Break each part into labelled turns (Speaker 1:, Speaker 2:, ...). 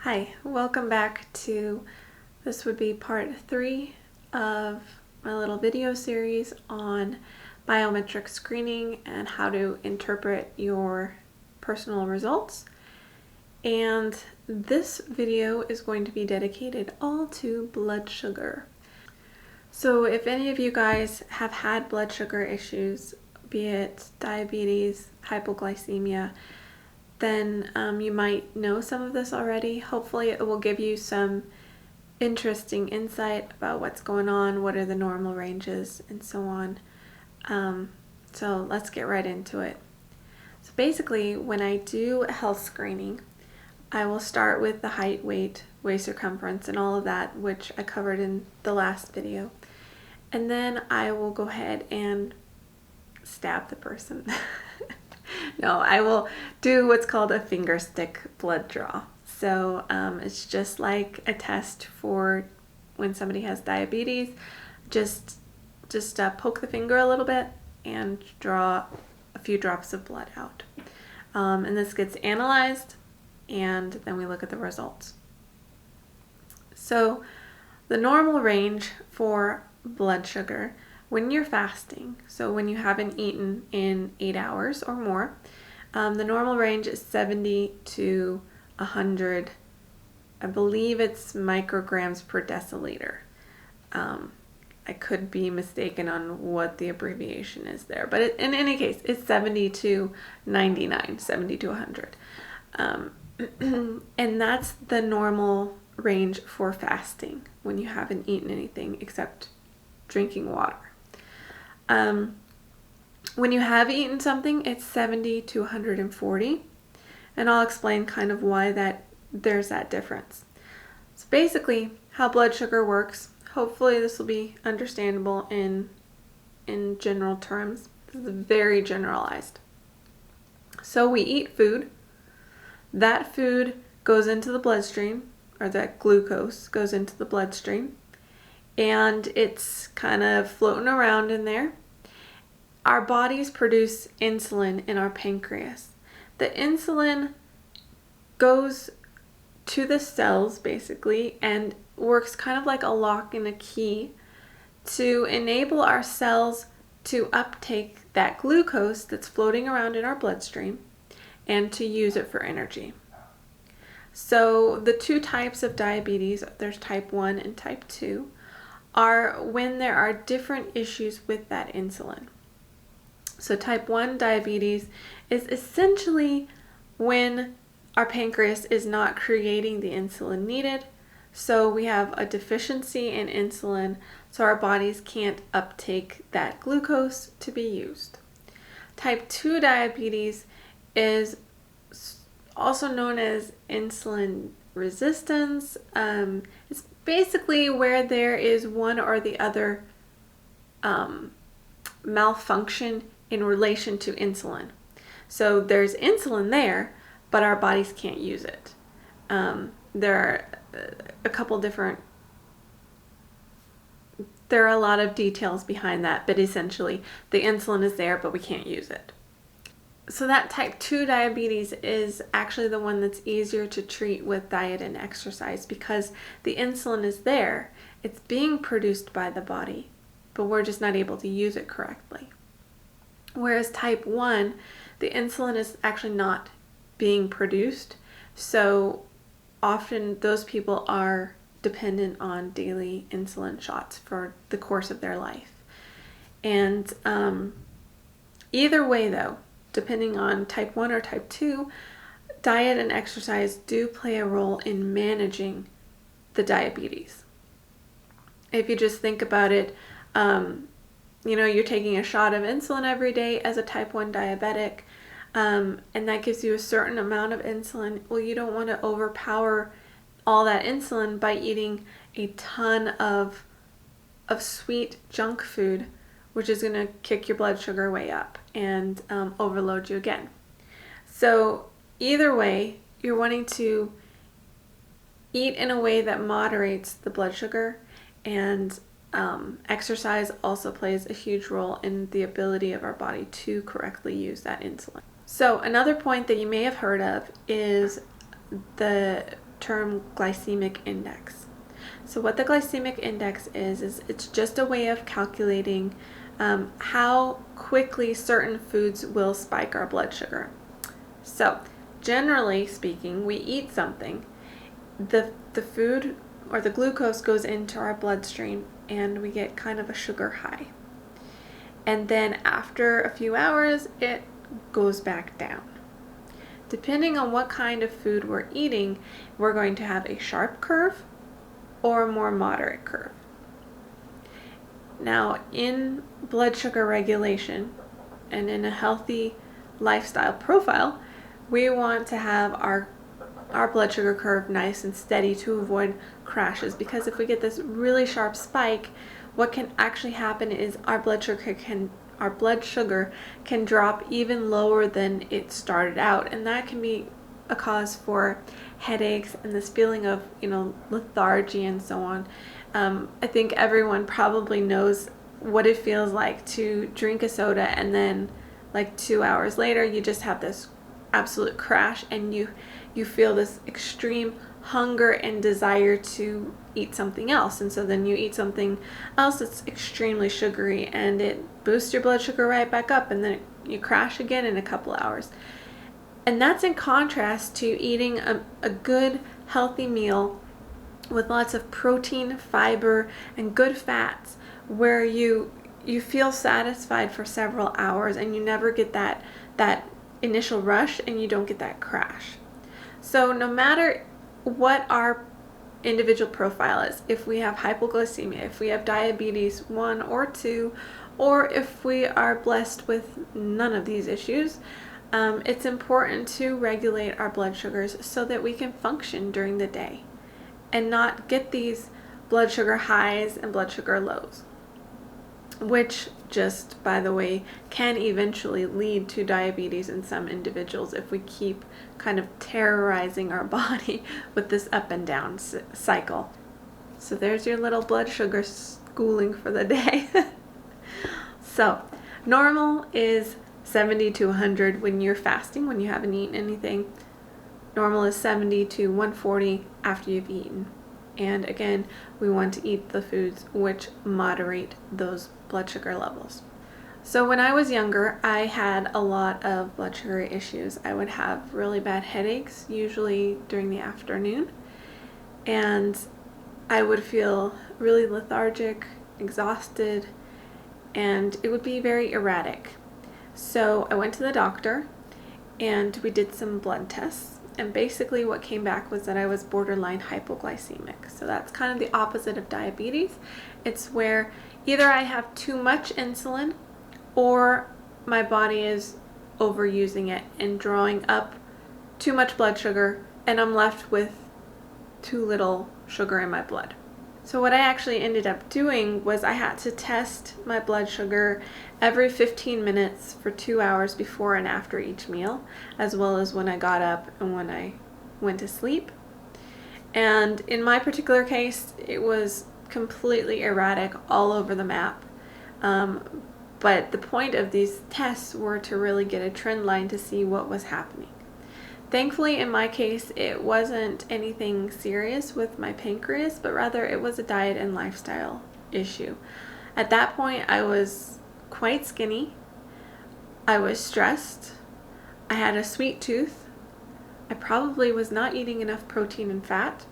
Speaker 1: Hi, welcome back to, this would be part 3 of my little video series on biometric screening and how to interpret your personal results. And this video is going to be dedicated all to blood sugar. So if any of you guys have had blood sugar issues, be it diabetes, hypoglycemia, then you might know some of this already. Hopefully it will give you some interesting insight about what's going on, what are the normal ranges, and so on. So let's get right into it. So basically, when I do a health screening, I will start with the height, weight, waist circumference, and all of that, which I covered in the last video. And then I will go ahead and stab the person. No, I will do what's called a finger stick blood draw. So it's just like a test for when somebody has diabetes. Just poke the finger a little bit and draw a few drops of blood out. And this gets analyzed, and then we look at the results. So the normal range for blood sugar when you're fasting, so when you haven't eaten in 8 hours or more, the normal range is 70 to 100, I believe it's micrograms per deciliter. I could be mistaken on what the abbreviation is there, but in any case, it's 70 to 99, 70 to 100. And that's the normal range for fasting when you haven't eaten anything except drinking water. When you have eaten something, it's 70 to 140, and I'll explain kind of why there's that difference. So basically, how blood sugar works, hopefully this will be understandable in general terms. This is very generalized. So we eat food, that food goes into the bloodstream, or that glucose goes into the bloodstream, and it's kind of floating around in there. Our bodies produce insulin in our pancreas. The insulin goes to the cells basically and works kind of like a lock and a key to enable our cells to uptake that glucose that's floating around in our bloodstream and to use it for energy. So the two types of diabetes, there's type 1 and type 2, are when there are different issues with that insulin. So type 1 diabetes is essentially when our pancreas is not creating the insulin needed, so we have a deficiency in insulin, so our bodies can't uptake that glucose to be used. Type 2 diabetes is also known as insulin resistance. It's basically where there is one or the other malfunction in relation to insulin. So there's insulin there, but our bodies can't use it. There are there are a lot of details behind that, but essentially the insulin is there, but we can't use it. So that type 2 diabetes is actually the one that's easier to treat with diet and exercise because the insulin is there. It's being produced by the body, but we're just not able to use it correctly. Whereas type 1, the insulin is actually not being produced, so often those people are dependent on daily insulin shots for the course of their life. And either way though, depending on type 1 or type 2, diet and exercise do play a role in managing the diabetes. If you just think about it, you're taking a shot of insulin every day as a type 1 diabetic, and that gives you a certain amount of insulin. Well, you don't want to overpower all that insulin by eating a ton of sweet junk food, which is going to kick your blood sugar way up and overload you again. So either way, you're wanting to eat in a way that moderates the blood sugar, and exercise also plays a huge role in the ability of our body to correctly use that insulin. So another point that you may have heard of is the term glycemic index. So what the glycemic index is it's just a way of calculating how quickly certain foods will spike our blood sugar. So generally speaking, we eat something, the food or the glucose goes into our bloodstream and we get kind of a sugar high. And then after a few hours, it goes back down. Depending on what kind of food we're eating, we're going to have a sharp curve or a more moderate curve. Now, in blood sugar regulation and in a healthy lifestyle profile, we want to have our blood sugar curve nice and steady to avoid crashes, because if we get this really sharp spike, what can actually happen is our blood sugar can drop even lower than it started out, and that can be a cause for headaches and this feeling of lethargy and so on. I think everyone probably knows what it feels like to drink a soda and then like 2 hours later you just have this absolute crash and you feel this extreme hunger and desire to eat something else, and so then you eat something else that's extremely sugary and it boosts your blood sugar right back up, and then you crash again in a couple hours. And that's in contrast to eating a good healthy meal with lots of protein, fiber, and good fats, where you feel satisfied for several hours and you never get that initial rush and you don't get that crash. So no matter what our individual profile is, if we have hypoglycemia, if we have diabetes 1 or 2, or if we are blessed with none of these issues, it's important to regulate our blood sugars so that we can function during the day and not get these blood sugar highs and blood sugar lows, which just, by the way, can eventually lead to diabetes in some individuals if we keep kind of terrorizing our body with this up and down cycle. So there's your little blood sugar schooling for the day. So normal is 70 to 100 when you're fasting, when you haven't eaten anything. Normal is 70 to 140 after you've eaten. And again, we want to eat the foods which moderate those blood sugar levels. So when I was younger, I had a lot of blood sugar issues. I would have really bad headaches, usually during the afternoon, and I would feel really lethargic, exhausted, and it would be very erratic. So I went to the doctor and we did some blood tests, and basically what came back was that I was borderline hypoglycemic. So that's kind of the opposite of diabetes. It's where either I have too much insulin or my body is overusing it and drawing up too much blood sugar, and I'm left with too little sugar in my blood. So what I actually ended up doing was I had to test my blood sugar every 15 minutes for 2 hours before and after each meal, as well as when I got up and when I went to sleep. And in my particular case, it was completely erratic, all over the map. But the point of these tests were to really get a trend line to see what was happening. Thankfully, in my case, it wasn't anything serious with my pancreas, but rather it was a diet and lifestyle issue. At that point, I was quite skinny. I was stressed. I had a sweet tooth. I probably was not eating enough protein and fat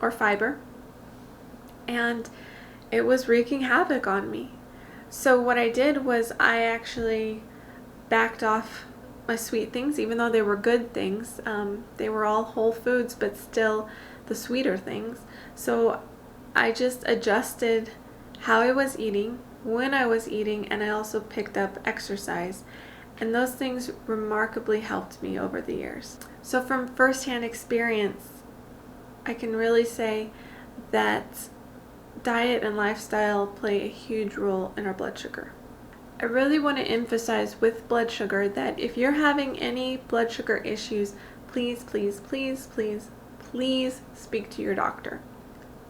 Speaker 1: or fiber. And it was wreaking havoc on me. So what I did was I actually backed off my sweet things, even though they were good things. They were all whole foods, but still the sweeter things. So I just adjusted how I was eating, when I was eating, and I also picked up exercise. And those things remarkably helped me over the years. So from firsthand experience, I can really say that diet and lifestyle play a huge role in our blood sugar. I really want to emphasize with blood sugar that if you're having any blood sugar issues, please, please, please, please, please speak to your doctor.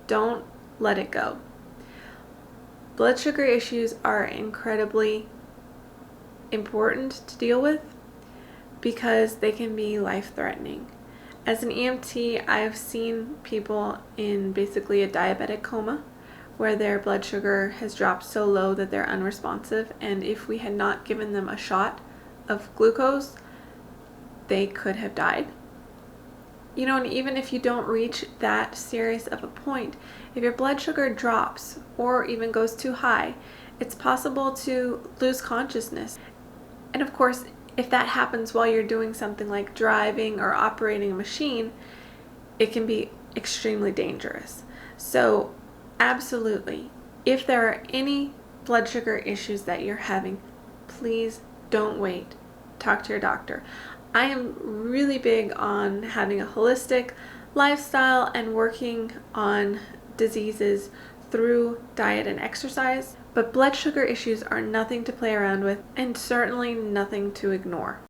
Speaker 1: Don't let it go. Blood sugar issues are incredibly important to deal with because they can be life-threatening. As an EMT, I've seen people in basically a diabetic coma where their blood sugar has dropped so low that they're unresponsive, and if we had not given them a shot of glucose, they could have died. You know, and even if you don't reach that serious of a point, if your blood sugar drops or even goes too high, it's possible to lose consciousness. And of course, if that happens while you're doing something like driving or operating a machine, it can be extremely dangerous. So absolutely, if there are any blood sugar issues that you're having, please don't wait. Talk to your doctor. I am really big on having a holistic lifestyle and working on diseases through diet and exercise, but blood sugar issues are nothing to play around with and certainly nothing to ignore.